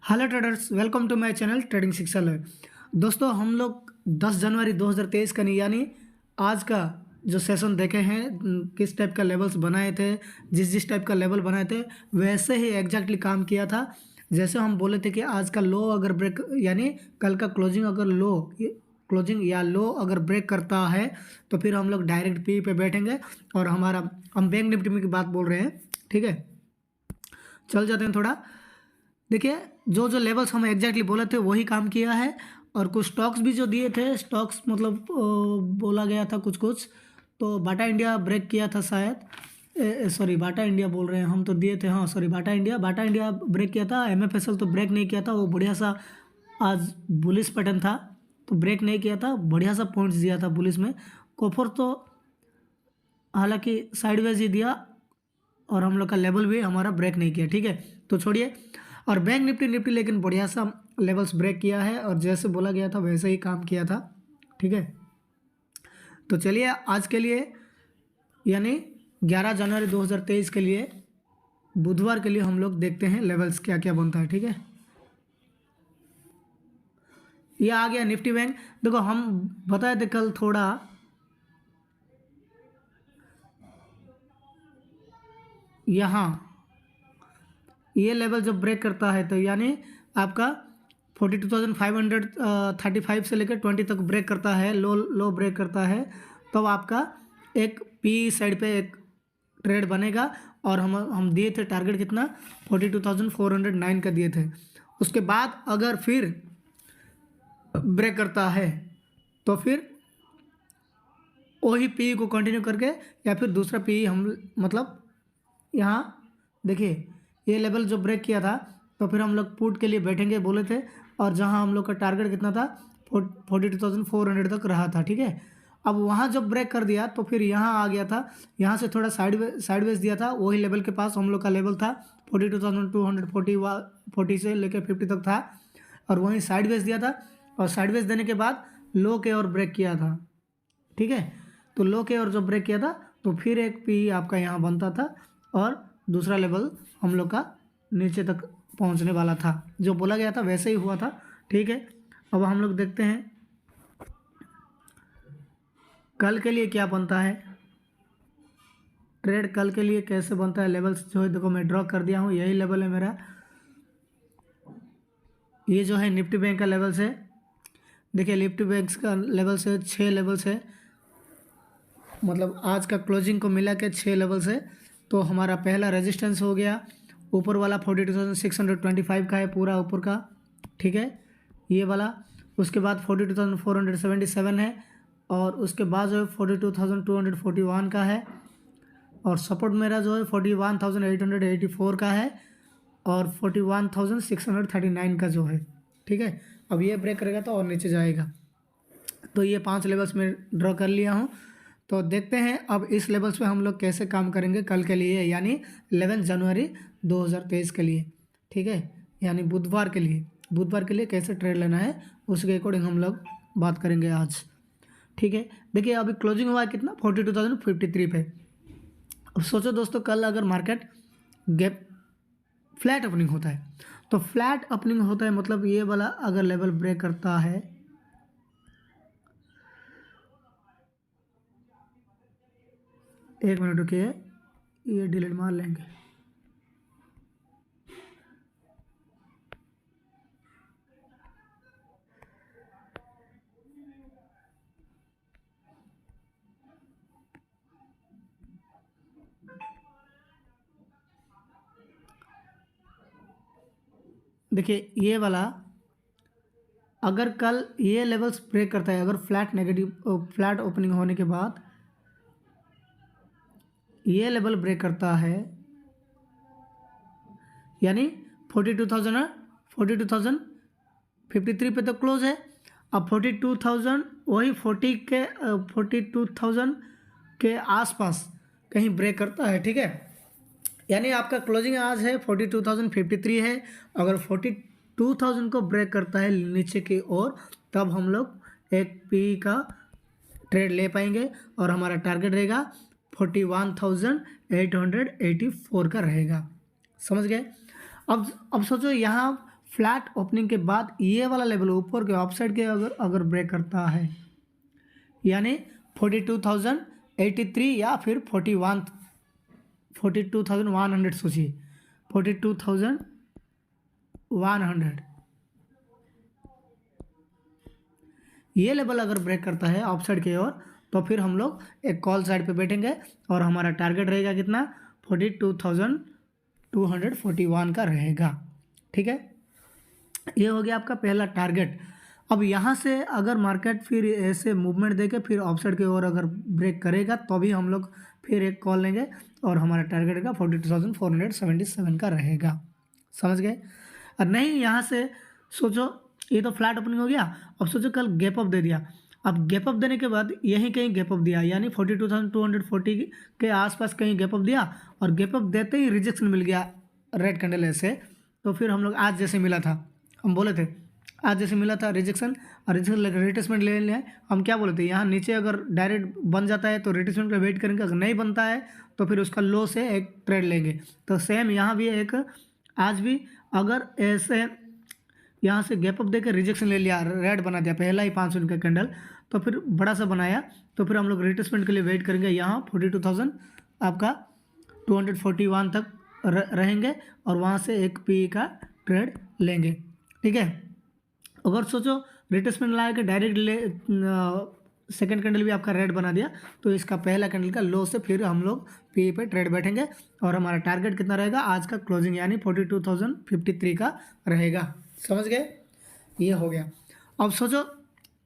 Hello traders, welcome to my channel trading Shikshalaya. दोस्तों, हम लोग 10 जनवरी 2023 का यानी आज का जो सेशन देखे हैं, किस टाइप का लेवल्स बनाए थे, जिस टाइप का लेवल बनाए थे वैसे ही एग्जैक्टली काम किया था। जैसे हम बोले थे कि आज का लो अगर ब्रेक यानी कल का क्लोजिंग अगर क्लोजिंग या लो अगर ब्रेक करता है तो फिर हम लोग डायरेक्ट पी पे बैठेंगे। और हम बैंक निफ्टी की बात बोल रहे हैं, ठीक है। चल जाते हैं थोड़ा। देखिए, जो जो लेवल्स हम एग्जैक्टली बोले थे वही काम किया है। और कुछ स्टॉक्स भी जो दिए थे, स्टॉक्स मतलब बोला गया था कुछ कुछ। तो बाटा इंडिया ब्रेक किया था शायद, सॉरी बाटा इंडिया बोल रहे हैं हम, तो दिए थे, हाँ सॉरी बाटा इंडिया ब्रेक किया था। एमएफएसएल तो ब्रेक नहीं किया था, वो बढ़िया सा आज बुलिश पैटर्न था तो ब्रेक नहीं किया था, बढ़िया सा पॉइंट्स दिया था बुलिश में। कोफर तो हालांकि साइडवेज ही दिया और हम लोग का लेवल भी हमारा ब्रेक नहीं किया, ठीक है, तो छोड़िए। और बैंक निफ्टी लेकिन बढ़िया सा लेवल्स ब्रेक किया है और जैसे बोला गया था वैसे ही काम किया था, ठीक है। तो चलिए आज के लिए यानी 11 जनवरी 2023 के लिए बुधवार के लिए हम लोग देखते हैं लेवल्स क्या क्या बनता है, ठीक है। ये आ गया निफ्टी बैंक। देखो, हम बताए थे कल थोड़ा यहाँ ये लेवल जब ब्रेक करता है तो यानी आपका 42,535 से लेकर 20 तक ब्रेक करता है, लो ब्रेक करता है, तो आपका एक पी साइड पे एक ट्रेड बनेगा। और हम दिए थे टारगेट कितना, 42,409 का दिए थे। उसके बाद अगर फिर ब्रेक करता है तो फिर वही पी को कंटिन्यू करके या फिर दूसरा पी हम मतलब यहाँ देखिए ये लेवल जो ब्रेक किया था तो फिर हम लोग पुट के लिए बैठेंगे बोले थे। और जहाँ हम लोग का टारगेट कितना था 42,400 तक रहा था, ठीक है। अब वहाँ जब ब्रेक कर दिया तो फिर यहाँ आ गया था, यहाँ से थोड़ा साइडवेज दिया था, वही लेवल के पास हम लोग का लेवल था 42,240 से लेकर 50 तक था। और वहीं साइडवेज दिया था और साइडवेज देने के बाद लो के और ब्रेक किया था, ठीक है। तो लो के और जब ब्रेक किया था तो फिर एक पी आपका यहाँ बनता था और दूसरा लेवल हम लोग का नीचे तक पहुँचने वाला था, जो बोला गया था वैसे ही हुआ था, ठीक है। अब हम लोग देखते हैं कल के लिए क्या बनता है, ट्रेड कल के लिए कैसे बनता है। लेवल्स जो है देखो मैं ड्रॉ कर दिया हूँ, यही लेवल है मेरा, ये जो है निफ्टी बैंक का लेवल्स है। देखिए निफ्टी बैंक का लेवल्स है 6 लेवल्स है, मतलब आज का क्लोजिंग को मिला के 6 लेवल्स है। तो हमारा पहला रेजिस्टेंस हो गया ऊपर वाला 42,625 का है पूरा ऊपर का, ठीक है, ये वाला। उसके बाद 42,477 है और उसके बाद जो है 42,241 का है। और सपोर्ट मेरा जो है 41,884 का है और 41,639 का जो है, ठीक है। अब ये ब्रेक करेगा तो और नीचे जाएगा। तो ये 5 लेवल्स में ड्रॉ कर लिया हूँ। तो देखते हैं अब इस लेवल्स पे हम लोग कैसे काम करेंगे कल के लिए, यानी 11 जनवरी 2023 के लिए, ठीक है, यानी बुधवार के लिए कैसे ट्रेड लेना है उसके अकॉर्डिंग हम लोग बात करेंगे आज, ठीक है। देखिए अभी क्लोजिंग हुआ है कितना 42,053 पे। अब सोचो दोस्तों, कल अगर मार्केट गैप फ्लैट ओपनिंग होता है तो फ्लैट ओपनिंग होता है मतलब ये वाला अगर लेवल ब्रेक करता है, एक मिनट रुकिए, ये डिलीट मार लेंगे। देखिए ये वाला अगर कल ये लेवल्स ब्रेक करता है, अगर फ्लैट ओपनिंग होने के बाद ये लेवल ब्रेक करता है यानी 42,053 पे तो क्लोज है। अब 42,000 वही 42,000 के आसपास कहीं ब्रेक करता है, ठीक है, यानी आपका क्लोजिंग आज है 42,053 है। अगर 42,000 को ब्रेक करता है नीचे की ओर तब हम लोग एक पी का ट्रेड ले पाएंगे और हमारा टारगेट रहेगा 41,884 का रहेगा, समझ गए। अब सोचो यहाँ फ्लैट ओपनिंग के बाद ये वाला लेवल ऊपर के ऑफसाइड के अगर ब्रेक करता है, यानी 42,083 या फिर 42,100 सोचिए, 42,100 ये लेवल अगर ब्रेक करता है ऑफसाइड की ओर, तो फिर हम लोग एक कॉल साइड पे बैठेंगे और हमारा टारगेट रहेगा कितना, 42,241 का रहेगा। ठीक है, ये हो गया आपका पहला टारगेट। अब यहाँ से अगर मार्केट फिर ऐसे मूवमेंट देके फिर ऑफसाइड की ओर अगर ब्रेक करेगा तो भी हम लोग फिर एक कॉल लेंगे और हमारा टारगेट का 42,477 का रहेगा। समझ गए? और नहीं, यहाँ से सोचो ये तो फ्लैट ओपनिंग हो गया, अब सोचो कल गैप अप दे दिया। अब गैप अप देने के बाद यहीं कहीं गैप अप दिया, यानी 42,240 के आसपास कहीं गैप अप दिया और गैप अप देते ही रिजेक्शन मिल गया रेड कैंडल ऐसे। तो फिर हम लोग आज जैसे मिला था, हम बोले थे आज जैसे मिला था रिजेक्शन, और रिजेक्शन लेकर रिट्रेसमेंट ले लें। हम क्या बोले थे, यहाँ नीचे अगर डायरेक्ट बन जाता है तो रिट्रेसमेंट का वेट करेंगे, अगर नहीं बनता है तो फिर उसका लो से एक ट्रेड लेंगे। तो सेम यहाँ भी एक, आज भी अगर ऐसे यहाँ से गैप अप देकर रिजेक्शन ले लिया, रेड बना दिया पहला ही 5 मिनट का कैंडल, तो फिर बड़ा सा बनाया, तो फिर हम लोग रिट्रेसमेंट के लिए वेट करेंगे। यहाँ 42,000 आपका 241 तक रहेंगे और वहाँ से एक पी का ट्रेड लेंगे। ठीक है, अगर सोचो रिट्रेसमेंट ला के डायरेक्ट ले सेकंड कैंडल भी आपका रेड बना दिया, तो इसका पहला कैंडल का लो से फिर हम लोग पी पे ट्रेड बैठेंगे और हमारा टारगेट कितना रहेगा आज का क्लोजिंग, यानी 42,053 का रहेगा। समझ गए? ये हो गया। अब सोचो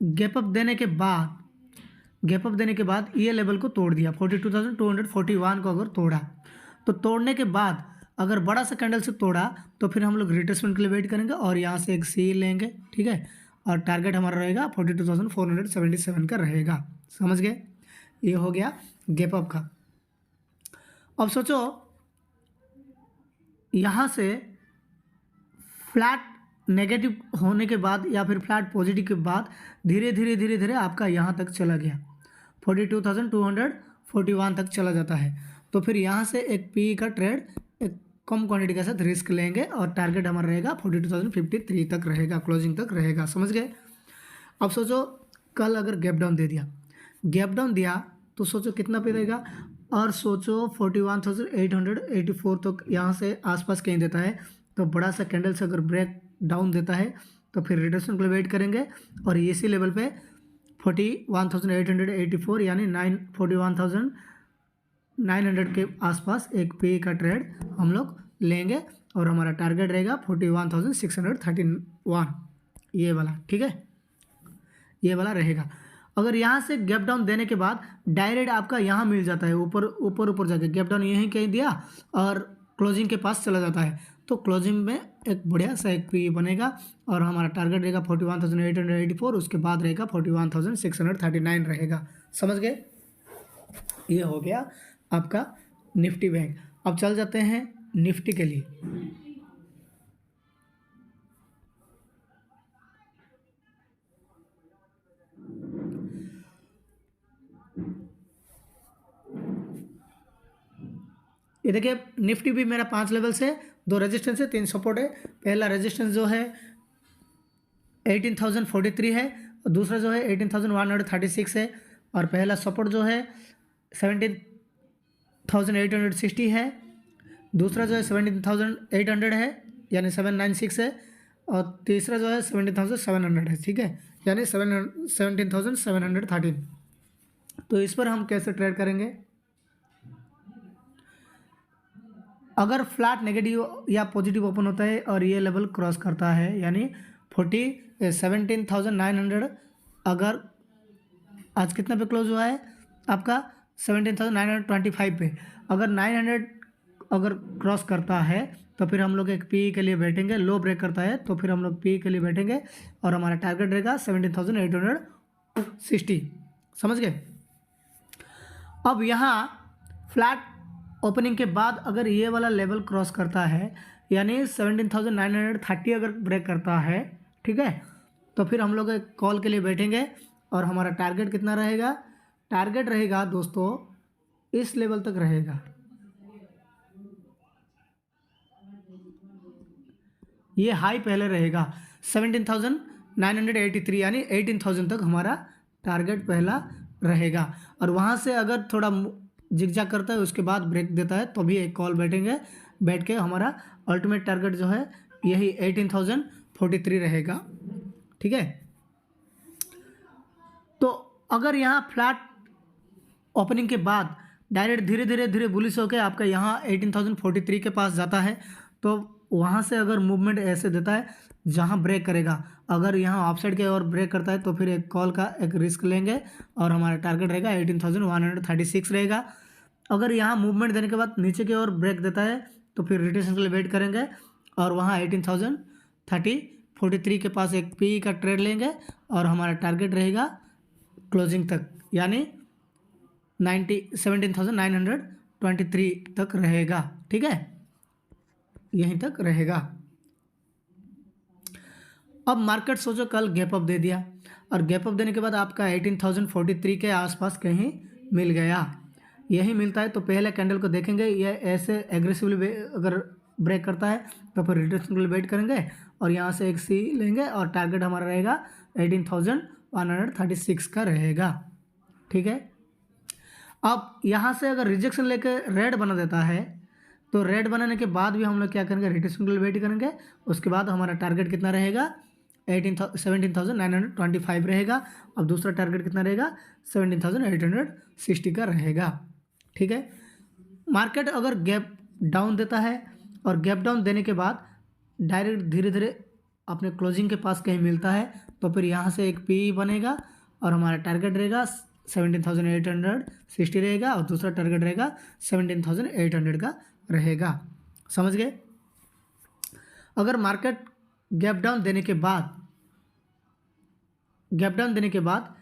गैप अप देने के बाद ये लेवल को तोड़ दिया, 42,241 को अगर तोड़ा, तो तोड़ने के बाद अगर बड़ा सा कैंडल से तोड़ा तो फिर हम लोग रिट्रेसमेंट के लिए वेट करेंगे और यहाँ से एक सी लेंगे। ठीक है, और टारगेट हमारा रहेगा 42,477 का रहेगा। समझ गए? ये हो गया गैप अप का। अब सोचो यहाँ से फ्लैट नेगेटिव होने के बाद या फिर फ्लैट पॉजिटिव के बाद धीरे धीरे आपका यहाँ तक चला गया, 42,241 तक चला जाता है, तो फिर यहाँ से एक पी का ट्रेड एक कम क्वांटिटी के साथ रिस्क लेंगे और टारगेट हमारा रहेगा 42,053 तक रहेगा, क्लोजिंग तक रहेगा। समझ गए? अब सोचो कल अगर गैप डाउन दिया तो सोचो कितना पे रहेगा, और सोचो 41,884 तक यहाँ से आसपास कहीं देता है, तो बड़ा सा कैंडल से अगर ब्रेक डाउन देता है तो फिर रिट्रेसमेंट के लिए वेट करेंगे और इसी लेवल पे 41,884 यानी 41,900 के आसपास एक पे का ट्रेड हम लोग लेंगे और हमारा टारगेट रहेगा 41,631, ये वाला। ठीक है, ये वाला रहेगा। अगर यहाँ से गैप डाउन देने के बाद डायरेक्ट आपका यहाँ मिल जाता है, ऊपर जाके गैप डाउन यहीं कहीं दिया और क्लोजिंग के पास चला जाता है, तो क्लोजिंग में एक बढ़िया सा एक पी बनेगा और हमारा टारगेट रहेगा 41,884, उसके बाद रहेगा 41,639 रहेगा। समझ गए? ये हो गया आपका निफ्टी बैंक। अब चल जाते हैं निफ्टी के लिए। ये देखिए निफ्टी भी मेरा 5 लेवल से 2 रेजिस्टेंस है, 3 सपोर्ट है। पहला रेजिस्टेंस जो है 18,043 है और दूसरा जो है 18,136 है और पहला सपोर्ट जो है 17,860 है, दूसरा जो है 17,800 है यानी 796 है और तीसरा जो है 17,700 है। ठीक है, यानी 17,713। तो इस पर हम कैसे ट्रेड करेंगे? अगर फ्लैट नेगेटिव या पॉजिटिव ओपन होता है और ये लेवल क्रॉस करता है, यानी 17,900, अगर आज कितना पे क्लोज हुआ है आपका 17,925 पे, अगर 900 अगर क्रॉस करता है तो फिर हम लोग एक पी के लिए बैठेंगे, लो ब्रेक करता है तो फिर हम लोग पी के लिए बैठेंगे और हमारा टारगेट रहेगा 17,860। समझ गए? अब यहाँ फ्लैट ओपनिंग के बाद अगर ये वाला लेवल क्रॉस करता है, यानी 17,930 अगर ब्रेक करता है, ठीक है, तो फिर हम लोग एक कॉल के लिए बैठेंगे और हमारा टारगेट कितना रहेगा? टारगेट रहेगा दोस्तों इस लेवल तक रहेगा, ये हाई पहले रहेगा 17,983 यानी 18,000 तक हमारा टारगेट पहला रहेगा। और वहाँ से अगर थोड़ा जिगजैग करता है उसके बाद ब्रेक देता है तो भी एक कॉल बैठ के हमारा अल्टीमेट टारगेट जो है यही 18,043 रहेगा। ठीक है, तो अगर यहाँ फ्लैट ओपनिंग के बाद डायरेक्ट धीरे धीरे बुलिश होकर आपका यहाँ 18,043 के पास जाता है तो वहाँ से अगर मूवमेंट ऐसे देता है जहाँ ब्रेक करेगा, अगर यहाँ ऑफसाइड के और ब्रेक करता है तो फिर एक कॉल का एक रिस्क लेंगे और हमारा टारगेट रहेगा 18,136 रहेगा। अगर यहाँ मूवमेंट देने के बाद नीचे की ओर ब्रेक देता है तो फिर रिटेशन के लिए वेट करेंगे और वहाँ 18,043 के पास एक पी का ट्रेड लेंगे और हमारा टारगेट रहेगा क्लोजिंग तक यानी 17,923 तक रहेगा। ठीक है, यहीं तक रहेगा। अब मार्केट सोचो कल गैप अप दे दिया और गैप अप देने के बाद आपका 18,043 के आसपास कहीं मिल गया, यही मिलता है तो पहले कैंडल को देखेंगे ये ऐसे एग्रेसिवली अगर ब्रेक करता है तो फिर रिटेशन के लिए वेट करेंगे और यहाँ से एक सी लेंगे और टारगेट हमारा रहेगा 18,136 का रहेगा। ठीक है, अब यहाँ से अगर रिजेक्शन लेके रेड बना देता है तो रेड बनाने के बाद भी हम लोग क्या करेंगे, रिटेशन के लिए वेट करेंगे। उसके बाद हमारा टारगेट कितना रहेगा 17,925 रहेगा। अब दूसरा टारगेट कितना रहेगा 17,860 का रहेगा। ठीक है, मार्केट अगर गैप डाउन देता है और गैप डाउन देने के बाद डायरेक्ट धीरे धीरे अपने क्लोजिंग के पास कहीं मिलता है तो फिर यहाँ से एक पी बनेगा और हमारा टारगेट रहेगा 17,860 रहेगा और दूसरा टारगेट रहेगा 17,800 का रहेगा। समझ गए। अगर मार्केट गैप डाउन देने के बाद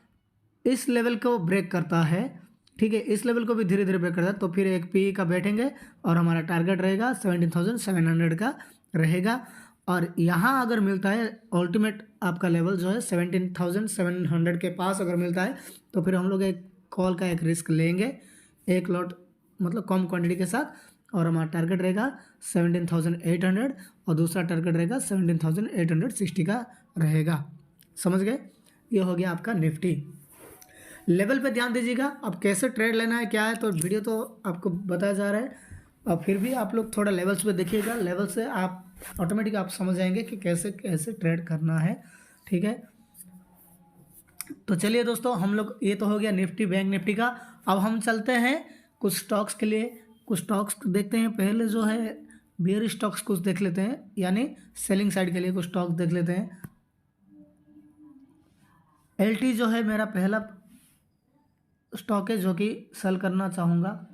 इस लेवल को ब्रेक करता है, ठीक है, इस लेवल को भी धीरे धीरे ब्रेक करता है तो फिर एक पी का बैठेंगे और हमारा टारगेट रहेगा 17,700 का रहेगा। और यहाँ अगर मिलता है अल्टीमेट आपका लेवल जो है 17,700 के पास अगर मिलता है तो फिर हम लोग एक कॉल का एक रिस्क लेंगे, एक लॉट मतलब कम क्वांटिटी के साथ और हमारा टारगेट रहेगा 17,800 और दूसरा टारगेट रहेगा 17,860 का रहेगा। समझ गए। ये हो गया आपका निफ्टी। लेवल पे ध्यान दीजिएगा, अब कैसे ट्रेड लेना है क्या है तो वीडियो तो आपको बताया जा रहा है, और फिर भी आप लोग थोड़ा लेवल्स पे देखिएगा, लेवल से आप ऑटोमेटिक आप समझ जाएंगे कि कैसे कैसे ट्रेड करना है। ठीक है, तो चलिए दोस्तों, हम लोग ये तो हो गया निफ्टी बैंक निफ्टी का। अब हम चलते हैं कुछ स्टॉक्स के लिए, कुछ स्टॉक्स देखते हैं। पहले जो है बेयर स्टॉक्स कुछ देख लेते हैं, यानी सेलिंग साइड के लिए कुछ स्टॉक्स देख लेते हैं। एलटी जो है मेरा पहला स्टॉक है जो कि सेल करना चाहूँगा।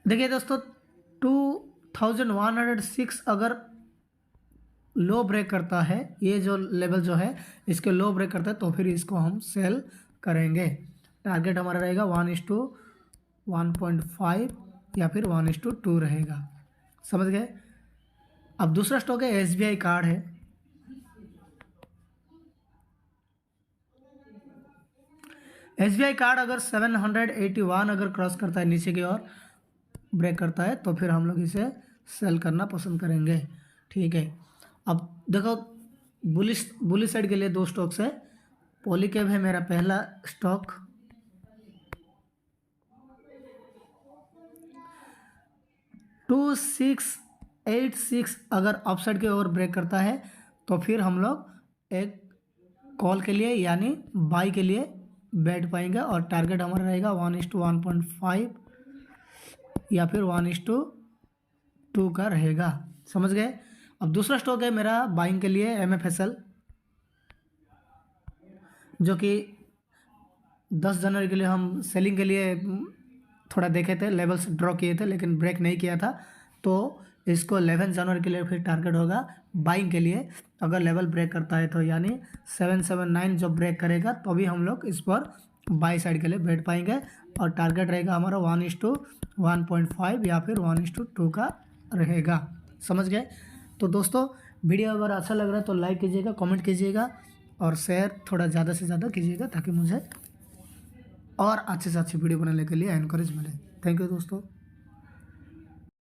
देखिए दोस्तों, 2106 अगर लो ब्रेक करता है, ये जो लेवल जो है इसके लो ब्रेक करता है तो फिर इसको हम सेल करेंगे। टारगेट हमारा रहेगा 1:1.5 या फिर 1:2 रहेगा। समझ गए। अब दूसरा स्टॉक है एसबीआई कार्ड है। एसबीआई कार्ड अगर 781 अगर क्रॉस करता है, नीचे की ओर ब्रेक करता है तो फिर हम लोग इसे सेल करना पसंद करेंगे। ठीक है, अब देखो बुलिश साइड के लिए दो स्टॉक्स है। पॉलीकैब है मेरा पहला स्टॉक, 2686 अगर अपसाइड के ओर ब्रेक करता है तो फिर हम लोग एक कॉल के लिए यानी बाई के लिए बैठ पाएंगे और टारगेट हमारा रहेगा 1:1.5 या फिर 1:2 का रहेगा। समझ गए। अब दूसरा स्टॉक है मेरा बाइंग के लिए एमएफएसएल, जो कि 10 जनवरी के लिए हम सेलिंग के लिए थोड़ा देखे थे, लेवल्स ड्रॉ किए थे लेकिन ब्रेक नहीं किया था, तो इसको 11 जनवरी के लिए फिर टारगेट होगा बाइंग के लिए। अगर लेवल ब्रेक करता है तो यानी 779 जो ब्रेक करेगा तो भी हम लोग इस पर बाई साइड के लिए बैठ पाएंगे और टारगेट रहेगा हमारा 1:1.5 या फिर 1:2 का रहेगा। समझ गए। तो दोस्तों, वीडियो अगर अच्छा लग रहा है तो लाइक कीजिएगा, कमेंट कीजिएगा और शेयर थोड़ा ज़्यादा से ज़्यादा कीजिएगा ताकि मुझे और अच्छे से अच्छी वीडियो बनाने के लिए एनकरेज मिले। थैंक यू दोस्तों।